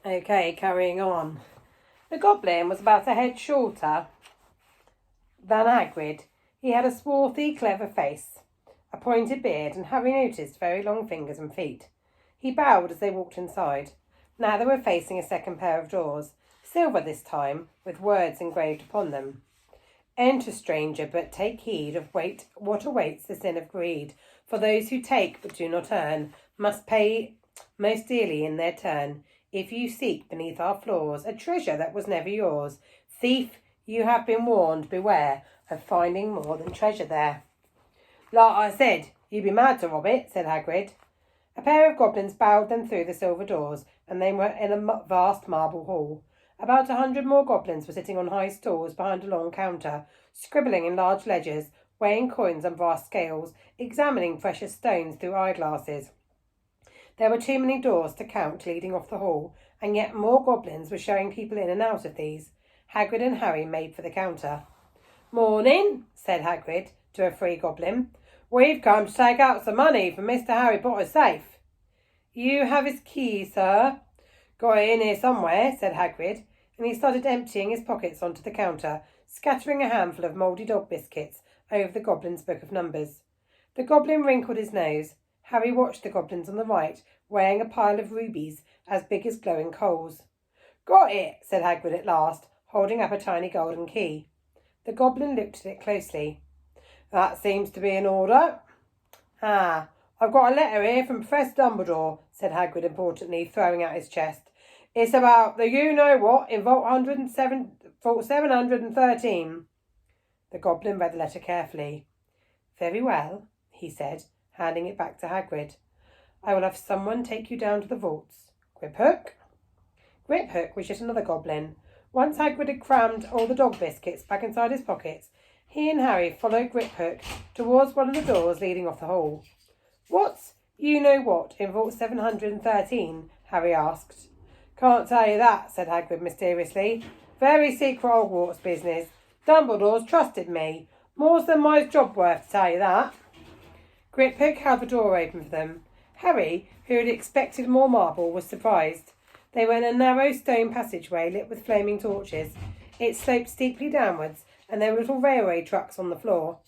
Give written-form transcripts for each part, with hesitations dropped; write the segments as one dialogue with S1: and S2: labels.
S1: Okay, carrying on. The goblin was about a head shorter than Hagrid. He had a swarthy, clever face, a pointed beard, and Harry noticed very long fingers and feet. He bowed as they walked inside. Now they were facing a second pair of doors, silver this time, with words engraved upon them. Enter, stranger, but take heed of what awaits the sin of greed. For those who take but do not earn must pay most dearly in their turn. If you seek beneath our floors a treasure that was never yours, thief, you have been warned, beware of finding more than treasure there. Like I said, you'd be mad to rob it, said Hagrid. A pair of goblins bowed them through the silver doors, and they were in a vast marble hall. About 100 more goblins were sitting on high stools behind a long counter, scribbling in large ledgers, weighing coins on vast scales, examining precious stones through eyeglasses. There were too many doors to count leading off the hall, and yet more goblins were showing people in and out of these. Hagrid and Harry made for the counter. Morning, said Hagrid to a free goblin. We've come to take out some money from Mr. Harry Potter's safe. You have his key, sir. Got it in here somewhere, said Hagrid, and he started emptying his pockets onto the counter, scattering a handful of mouldy dog biscuits over the goblin's book of numbers. The goblin wrinkled his nose. Harry watched the goblins on the right, weighing a pile of rubies as big as glowing coals. Got it, said Hagrid at last, holding up a tiny golden key. The goblin looked at it closely. That seems to be in order. Ah, I've got a letter here from Professor Dumbledore, said Hagrid importantly, throwing out his chest. It's about the you-know-what in Vault 713. The goblin read the letter carefully. Very well, he said, handing it back to Hagrid. I will have someone take you down to the vaults. Griphook? Griphook was yet another goblin. Once Hagrid had crammed all the dog biscuits back inside his pockets, he and Harry followed Griphook towards one of the doors leading off the hall. What's you-know-what in Vault 713? Harry asked. Can't tell you that, said Hagrid mysteriously. Very secret Hogwarts business. Dumbledore's trusted me. More's than my job worth, to tell you that. Griphook held the door open for them. Harry, who had expected more marble, was surprised. They were in a narrow stone passageway lit with flaming torches. It sloped steeply downwards, and there were little railway trucks on the floor.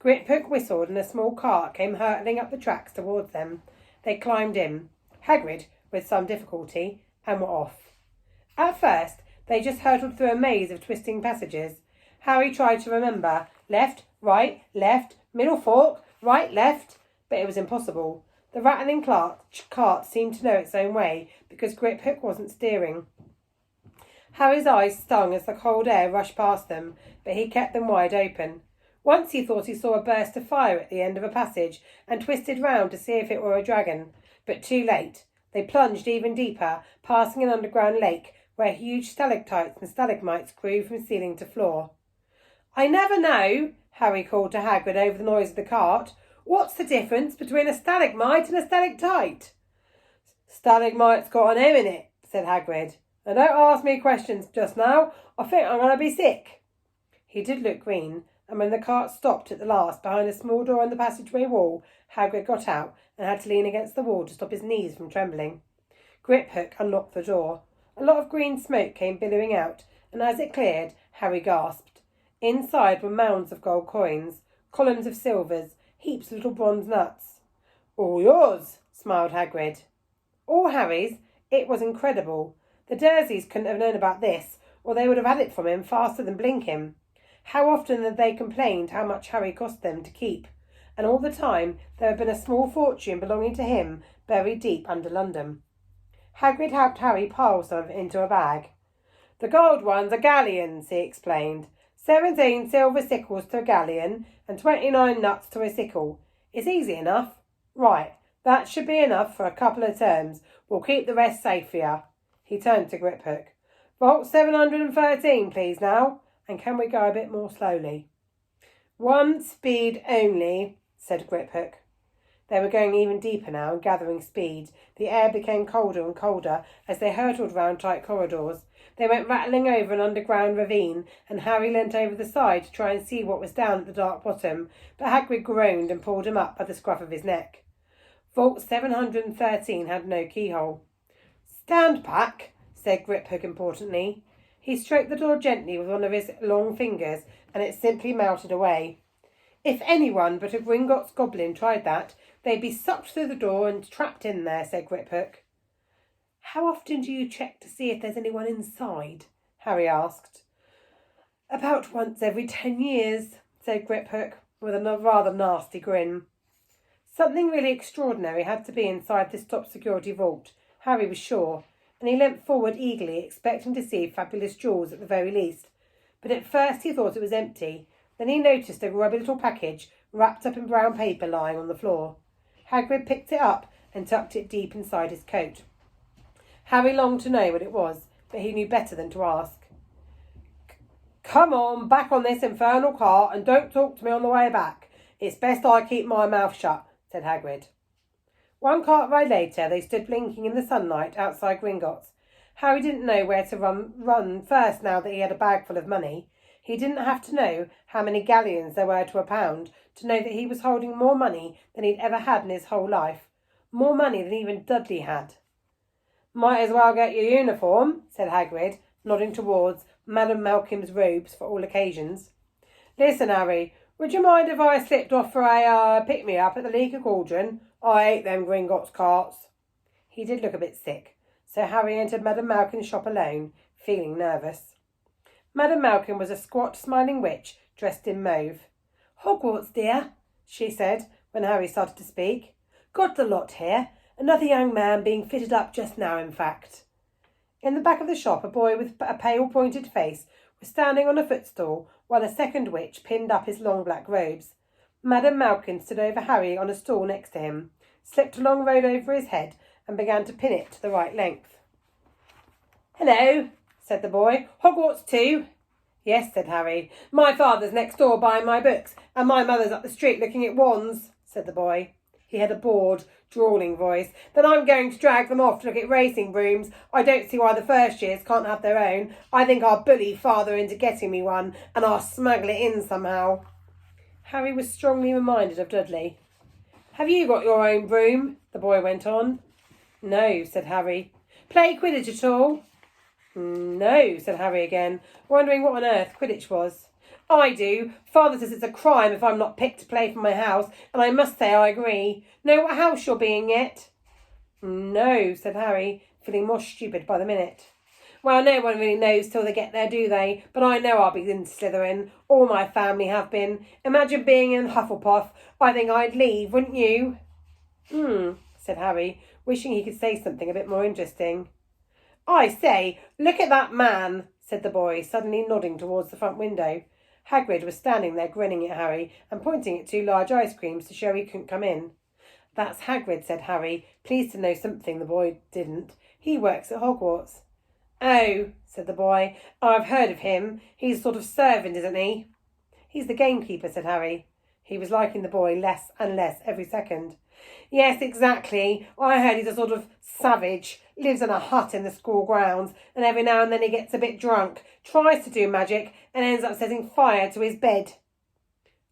S1: Griphook whistled, and a small cart came hurtling up the tracks towards them. They climbed in, Hagrid with some difficulty, and were off. At first, they just hurtled through a maze of twisting passages. Harry tried to remember left, left, middle fork, right, left, but it was impossible. The rattling cart seemed to know its own way because Griphook wasn't steering. Harry's eyes stung as the cold air rushed past them, but he kept them wide open. Once he thought he saw a burst of fire at the end of a passage and twisted round to see if it were a dragon, but too late. They plunged even deeper, passing an underground lake where huge stalactites and stalagmites grew from ceiling to floor. I never know, Harry called to Hagrid over the noise of the cart. What's the difference between a stalagmite and a stalactite? Stalagmite's got an M in it, said Hagrid. And don't ask me questions just now. I think I'm going to be sick. He did look green, and when the cart stopped at the last behind a small door in the passageway wall, Hagrid got out and had to lean against the wall to stop his knees from trembling. Griphook unlocked the door. A lot of green smoke came billowing out, and as it cleared, Harry gasped. Inside were mounds of gold coins, columns of silvers, heaps of little bronze nuts. All yours, smiled Hagrid. All Harry's. It was incredible. The Dursleys couldn't have known about this, or they would have had it from him faster than blinking. How often had they complained how much Harry cost them to keep, and all the time there had been a small fortune belonging to him buried deep under London. Hagrid helped Harry pile some of it into a bag. The gold ones are galleons, he explained. 17 silver sickles to a galleon and 29 nuts to a sickle. It's easy enough. Right, that should be enough for a couple of terms. We'll keep the rest safe for you. He turned to Griphook. Vault 713, please now. And can we go a bit more slowly? One speed only, said Griphook. They were going even deeper now and gathering speed. The air became colder and colder as they hurtled round tight corridors. They went rattling over an underground ravine, and Harry leant over the side to try and see what was down at the dark bottom, but Hagrid groaned and pulled him up by the scruff of his neck. Vault 713 had no keyhole. Stand back, said Griphook importantly. He stroked the door gently with one of his long fingers, and it simply melted away. If anyone but a Gringotts goblin tried that, they'd be sucked through the door and trapped in there, said Griphook. How often do you check to see if there's anyone inside? Harry asked. About once every 10 years, said Griphook, with a rather nasty grin. Something really extraordinary had to be inside this top-security vault, Harry was sure, and he leant forward eagerly, expecting to see fabulous jewels at the very least. But at first he thought it was empty. Then he noticed a grubby little package wrapped up in brown paper lying on the floor. Hagrid picked it up and tucked it deep inside his coat. Harry longed to know what it was, but he knew better than to ask. Come on, back on this infernal cart, and don't talk to me on the way back. It's best I keep my mouth shut, said Hagrid. One cart ride later, they stood blinking in the sunlight outside Gringotts. Harry didn't know where to run first now that he had a bag full of money. He didn't have to know how many galleons there were to a pound to know that he was holding more money than he'd ever had in his whole life. More money than even Dudley had. Might as well get your uniform, said Hagrid, nodding towards Madame Malkin's robes for all occasions. Listen, Harry, would you mind if I slipped off for a pick-me-up at the Leaky Cauldron? I hate them Gringotts carts. He did look a bit sick, so Harry entered Madame Malkin's shop alone, feeling nervous. Madame Malkin was a squat, smiling witch dressed in mauve. Hogwarts, dear, she said, when Harry started to speak. Got the lot here. Another young man being fitted up just now, in fact. In the back of the shop, a boy with a pale, pointed face was standing on a footstool, while a second witch pinned up his long black robes. Madame Malkin stood over Harry on a stool next to him, slipped a long robe over his head, and began to pin it to the right length. Hello, said the boy. Hogwarts too? Yes, said Harry. My father's next door buying my books, and my mother's up the street looking at wands, said the boy. He had a bored, drawling voice. Then I'm going to drag them off to look at racing brooms. I don't see why the first years can't have their own. I think I'll bully father into getting me one, and I'll smuggle it in somehow. Harry was strongly reminded of Dudley. Have you got your own broom? The boy went on. No, said Harry. Play Quidditch at all? No, said Harry again, wondering what on earth Quidditch was. I do. Father says it's a crime if I'm not picked to play for my house, and I must say I agree. Know what house you're being yet? No, said Harry, feeling more stupid by the minute. Well, no one really knows till they get there, do they? But I know I'll be in Slytherin. All my family have been. Imagine being in Hufflepuff. I think I'd leave, wouldn't you? Said Harry, wishing he could say something a bit more interesting. I say, look at that man, said the boy, suddenly nodding towards the front window. Hagrid was standing there grinning at Harry and pointing at 2 large ice creams to show he couldn't come in. That's Hagrid, said Harry, pleased to know something the boy didn't. He works at Hogwarts. Oh, said the boy, I've heard of him. He's a sort of servant, isn't he? He's the gamekeeper, said Harry. He was liking the boy less and less every second. Yes, exactly. I heard he's a sort of savage, lives in a hut in the school grounds, and every now and then he gets a bit drunk, tries to do magic, and ends up setting fire to his bed.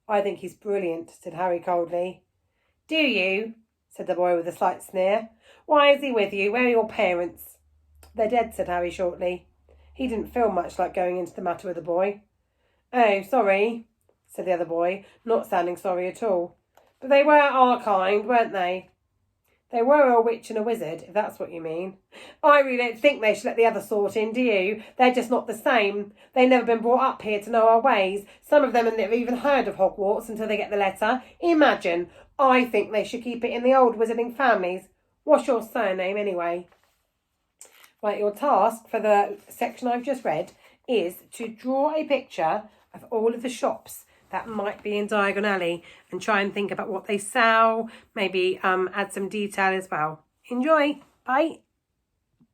S1: I think he's brilliant, said Harry coldly. Do you? Said the boy with a slight sneer. Why is he with you? Where are your parents? They're dead, said Harry shortly. He didn't feel much like going into the matter with the boy. Oh, sorry, said the other boy, not sounding sorry at all. But they were our kind, weren't they? They were a witch and a wizard, if that's what you mean. I really don't think they should let the other sort in, do you? They're just not the same. They've never been brought up here to know our ways. Some of them have never even heard of Hogwarts until they get the letter. Imagine. I think they should keep it in the old wizarding families. What's your surname, anyway? Right, your task for the section I've just read is to draw a picture of all of the shops that might be in Diagon Alley and try and think about what they sell, maybe add some detail as well. Enjoy. Bye.